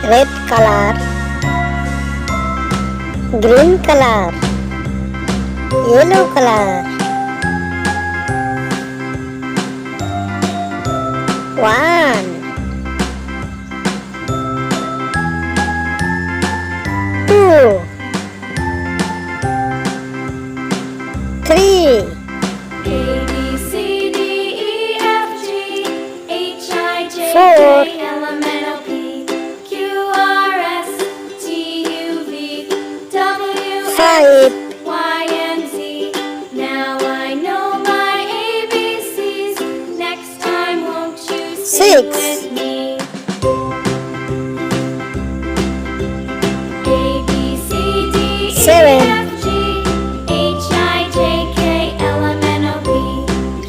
red color, green color, yellow color. 1 2 3 A, B, C, D, E, F, G, H, I, J, 4 K, L, M, N, O, P, Q, R, S, T, U, V, W, X, 5 Y, and Z. Now I know my ABCs. Next time, won't you sing 6 with me? A, B, C, D, E, 7 F, G, H, I, J, K, L, M, N, O, P,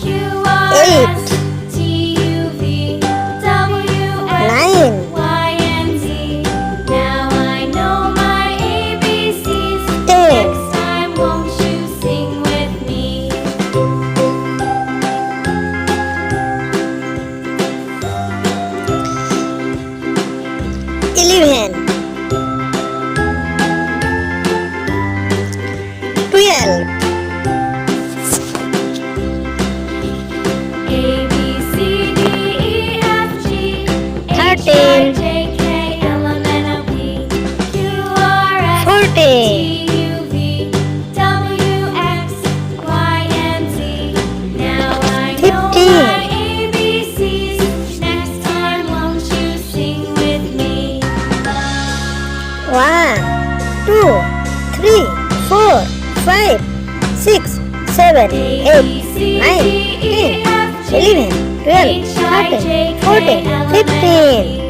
Q, R, 8 S, T, U, V, W, X, 9 Y, and Z. Now I know my ABCs. 10 Next time, won't you sing with me? 11 12 A, B, C, D, E, F, G, H, I, 13 J, K, L, M, N, O, P, Q, R, S, 14 T, U, V, W, X, Y, and Z. Now I know 15 my ABCs. Next time, won't you sing with me? 1 2 3 4 5 6 7 8 9 10 11 12 13 14 15